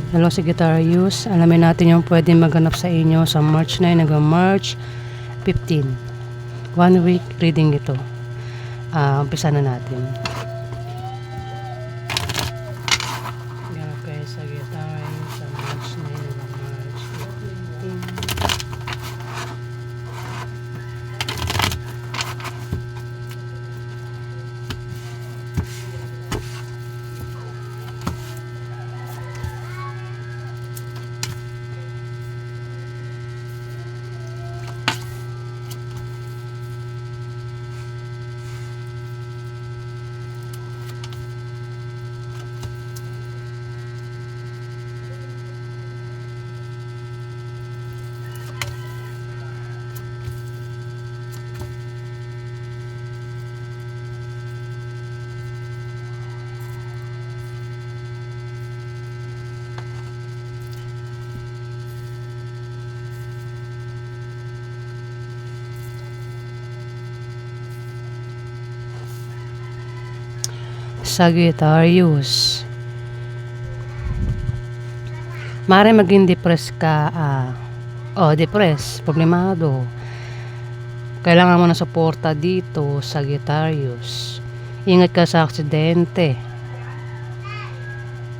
Hello Sagittarius, alamin natin yung pwedeng maganap sa inyo sa March 9 hanggang March 15. 1 week reading ito. Umpisa na natin. Ganap kayo Sagittarius sa March 9 hanggang March 15. Sagittarius, maaari maging depressed ka depressed, problemado. Kailangan mo ng suporta dito, Sagittarius. Ingat ka sa aksidente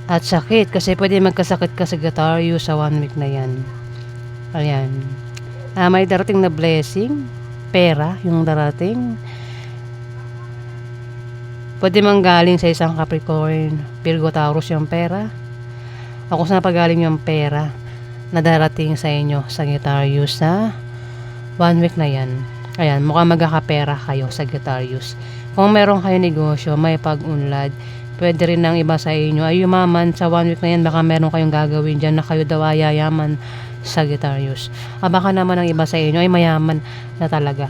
at sakit, kasi pwede magkasakit ka, Sagittarius, sa 1 week na yan. Ayan, may darating na blessing, pera yung darating. Pwede manggaling sa isang Capricorn, Virgo, Taurus yung pera. Kung saan pagaling yung pera na darating sa inyo, Sagittarius, sa 1 week na yan. Ayan, mukhang magkakapera kayo, Sagittarius. Kung meron kayo negosyo, may pag-unlad, pwede rin ng iba sa inyo ay yumaman sa 1 week na yan. Baka meron kayong gagawin dyan na kayo daw ay yayaman, Sagittarius. Baka naman ang iba sa inyo ay mayaman na talaga.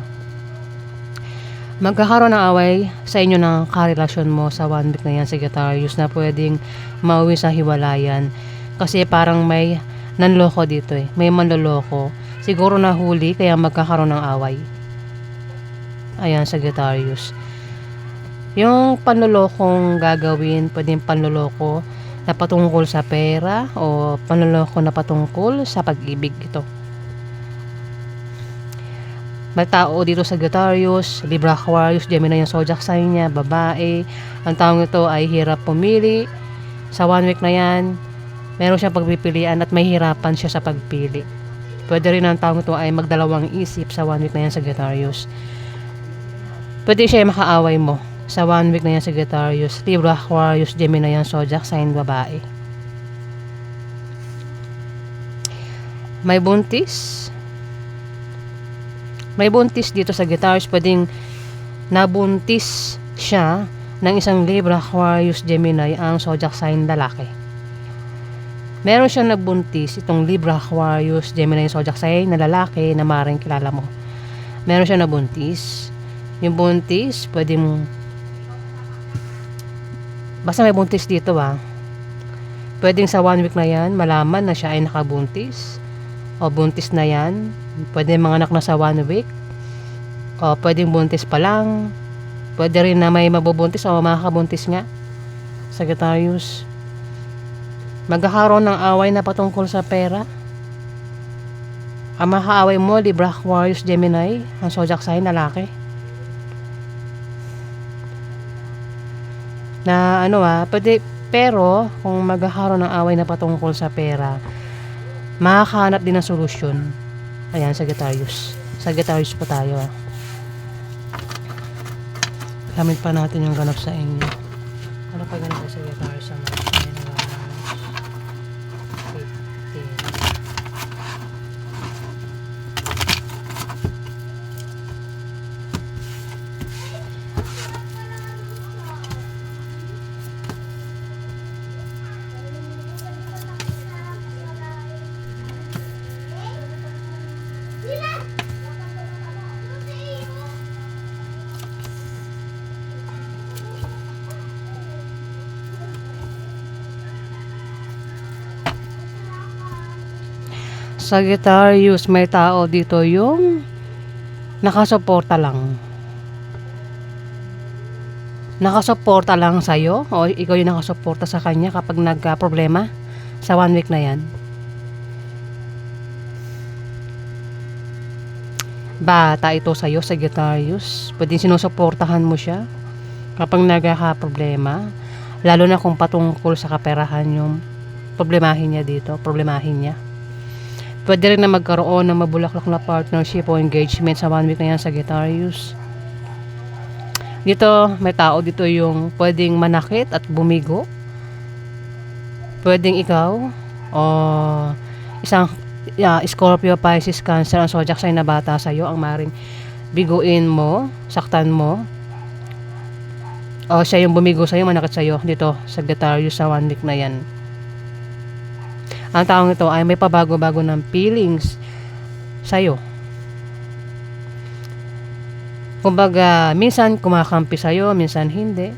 Magkakaroon ng away sa inyo ng karelasyon mo sa 1 week na yan, Sagittarius, na pwedeng mauwi sa hiwalayan. Kasi parang may nanloko dito may manloloko. Siguro nahuli kaya magkakaroon ng away. Ayan, Sagittarius. Yung panlolokong gagawin, pwedeng panloloko na patungkol sa pera o panloloko na patungkol sa pag-ibig ito. May tao dito sa Sagittarius, Libra, Aquarius, Gemini yung zodiac sign niya, babae. Ang taong ito ay hirap pumili. Sa 1 week na yan, meron siyang pagpipilian at may hirapan siya sa pagpili. Pwede rin ang taong ito ay magdalawang isip sa 1 week na yan, Sagittarius. Pwede siya makaaway mo sa 1 week na yan, Sagittarius, Libra, Aquarius, Gemini yung zodiac sign, babae. May buntis. May buntis dito sa Sagittarius, pwedeng nabuntis siya ng isang Libra, Aquarius, Gemini ang zodiac sign lalaki. Meron siyang nabuntis, itong Libra, Aquarius, Gemini zodiac sign na lalaki na maaaring kilala mo. Meron siyang nabuntis. Yung buntis, pwedeng basta may buntis dito pwedeng sa 1 week na yan malaman na siya ay nakabuntis o buntis na yan. Pwede manganak na sa 1 week o pwedeng buntis pa lang. Pwede rin na may mabubuntis o makakabuntis nga, Sagittarius. Magkakaroon ng away na patungkol sa pera. Ang makaaway mo, Libra, Aquarius, Gemini ang zodiac sign lalaki. Na pwede, pero kung magkakaroon ng away na patungkol sa pera, makakahanap din ng solusyon. Ayan, Sagittarius. Sagittarius po tayo. Gamit pa natin yung ganap sa inyo. Ano pa ganap sa Sagittarius sa March 9 hanggang March 15? Sagittarius, may tao dito yung nakasuporta lang. Nakasuporta lang sa'yo o ikaw yung nakasuporta sa kanya kapag nagka-problema sa 1 week na yan. Bata ito sa'yo, Sagittarius. Pwedeng sinusuportahan mo siya kapag nagkaka-problema. Lalo na kung patungkol sa kaperahan yung problemahin niya dito. Problemahin niya. Pwede rin na magkaroon ng mabulaklak na partnership o engagement sa 1 week na yan, Sagittarius. Dito, may tao dito yung pwedeng manakit at bumigo. Pwedeng ikaw o isang Scorpio, Pisces, Cancer, ang zodiac sign na bata sa'yo ang maring biguin mo, saktan mo, o siya yung bumigo sa'yo, manakit sa'yo dito, Sagittarius, sa 1 week na yan. Ang taong ito ay may pabago-bago ng feelings sa'yo. Kumbaga, minsan kumakampi sa'yo, minsan hindi.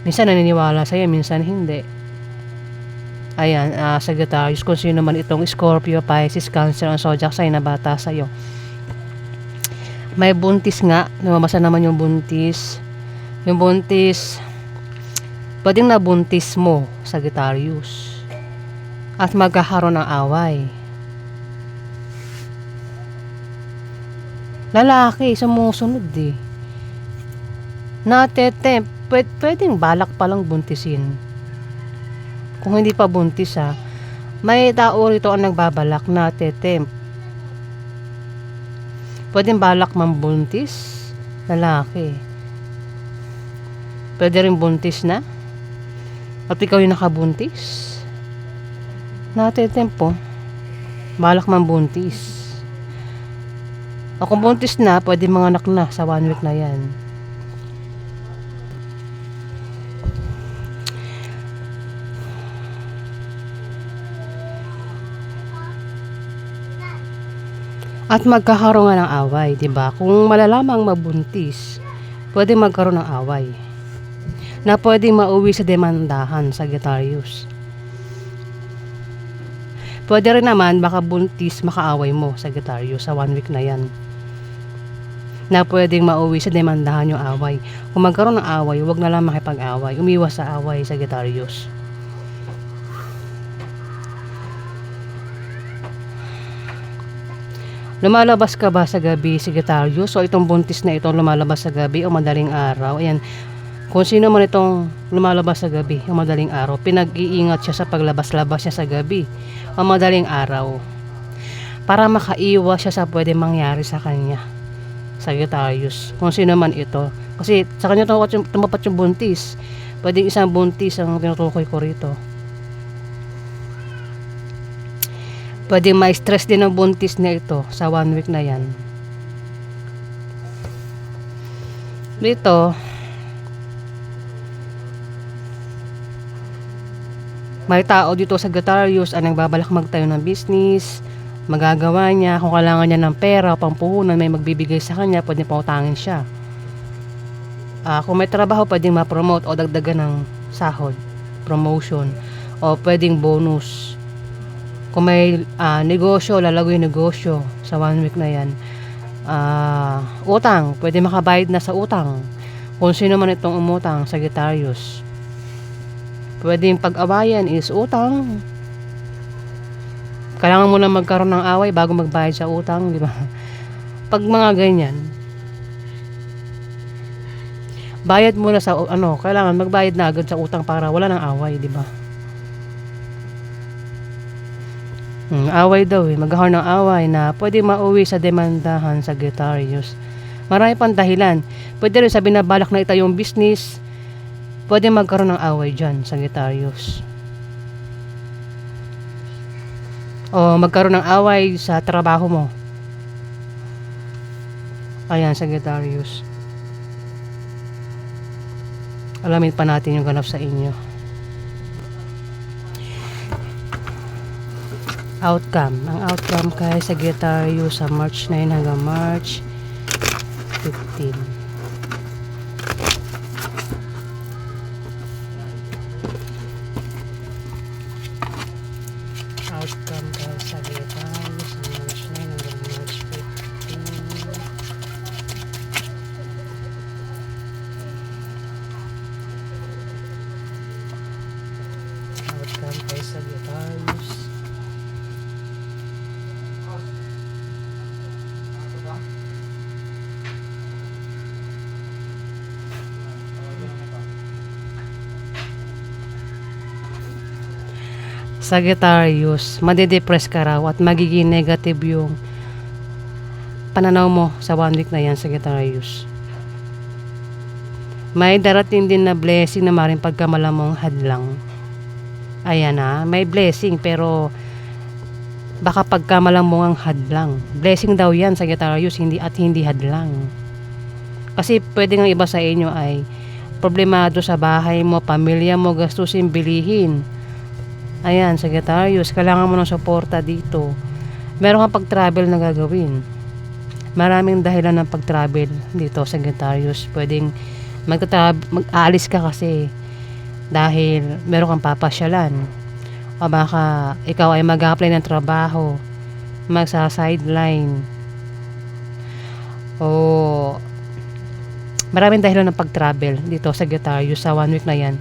Minsan naniniwala sa'yo, minsan hindi. Ayan, Sagittarius, kung sino man itong Scorpio, Pisces, Cancer, ang zodiac sign na bata sa'yo. May buntis nga, lumabasa naman yung buntis. Yung buntis, pwedeng nabuntis mo, Sagittarius. At magkakaroon ng away. Lalaki, sumusunod eh. Natetempt, pwedeng balak palang buntisin. Kung hindi pa buntis may tao rito ang nagbabalak na tetempt. Pwedeng balak mambuntis, lalaki. Pwede rin buntis na. At ikaw yung nakabuntis. Natetempt po. Balak mambuntis. O kung buntis na, pwede manganak na sa 1 week na yan. At magkakaroon nga ng away, 'di ba? Kung malalamang mabuntis, pwede magkaroon ng away. Na pwede mauwi sa demandahan, Sagittarius. Pwede rin naman baka buntis, makaaway mo, Sagittarius, sa 1 week na 'yan. Na pwedeng mauwi sa demandahan yung away. Kung magkaroon ng away, huwag na lang makipag-away. Umiwas sa away, Sagittarius. Lumalabas ka ba sa gabi, Sagittarius? So itong buntis na ito lumalabas sa gabi o madaling araw. Ayan. Kung sino man itong lumalabas sa gabi o madaling araw, pinag-iingat siya sa paglabas-labas niya sa gabi o madaling araw. Para makaiwas siya sa pwede mangyari sa kanya, Sagittarius. Kung sino man ito. Kasi sa kanya tumapat yung buntis. Pwedeng isang buntis ang tinutukoy ko rito. Pwede ma-stress din ang buntis na ito sa 1 week na yan. Dito, may tao dito sa Sagittarius ang nagbabalak magtayo ng business, magagawa niya, kung kailangan niya ng pera o pampuhunan, may magbibigay sa kanya, pwede pautangin siya. Kung may trabaho, pwedeng ma-promote o dagdagan ng sahod, promotion, o pwedeng bonus. Kung may negosyo, lalagoy negosyo sa 1 week na yan. Utang, pwede makabayad na sa utang. Kung sino man itong umutang, Sagittarius. Pwedeng pag-awayan is utang. Kailangan mo lang magkaroon ng away bago magbayad sa utang, di ba? Pag mga ganyan, bayad muna sa kailangan magbayad na agad sa utang para wala nang away, di ba? Away daw magkakaroon ng away na pwede mauwi sa demandahan, Sagittarius. Marami pang dahilan. Pwede rin sabi na balak na itayo yung business. Pwede magkaroon ng away dyan, Sagittarius. O magkaroon ng away sa trabaho mo. Ayan, Sagittarius. Alamin pa natin yung ganap sa inyo. Outcome. Ang outcome kay Sagittarius sa March 9 hanggang March 15. Outcome kay Sagittarius sa March 9 hanggang March 15. Outcome Ayan kay Sagittarius. Sagittarius, madedepress ka raw at magiging negative yung pananaw mo sa 1 week na yan, Sagittarius. May darating din na blessing na maring pagkamalamang hadlang. Ayan na, may blessing pero baka pagkamalamang hadlang. Blessing daw yan, Sagittarius, hindi hadlang. Kasi pwede nga iba sa inyo ay problemado sa bahay mo, pamilya mo, gastusin, bilihin. Ayan, Sagittarius, kailangan mo ng suporta dito. Meron kang pag-travel na gagawin. Maraming dahilan ng pag-travel dito, Sagittarius. Pwedeng mag-aalis ka kasi dahil meron kang papasyalan. O baka ikaw ay mag-apply ng trabaho, magsa-sideline. O maraming dahilan ng pag-travel dito, Sagittarius, sa 1 week na yan.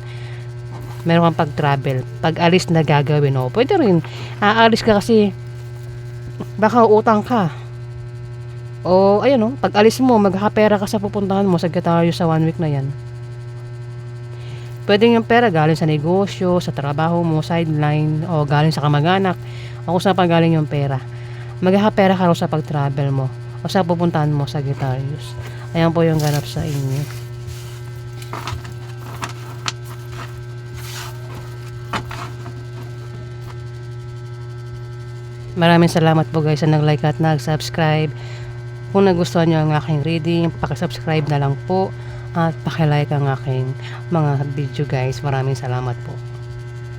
Meron kang pag-travel, pag-alis na gagawin. O, pwede rin, aalis ka kasi baka utang ka. O, ayun o, pag-alis mo, magkakapera ka sa pupuntahan mo, Sagittarius, sa 1 week na yan. Pwede yung pera galing sa negosyo, sa trabaho mo, sideline, o galing sa kamag-anak, o kung saan pa galing yung pera. Magkakapera ka raw sa pag-travel mo, o sa pupuntahan mo, Sagittarius. Ayan po yung ganap sa inyo. Maraming salamat po guys sa nag-like at nag-subscribe. Kung nagustuhan nyo ang aking reading, pakisubscribe na lang po at pakilike ang aking mga video guys. Maraming salamat po.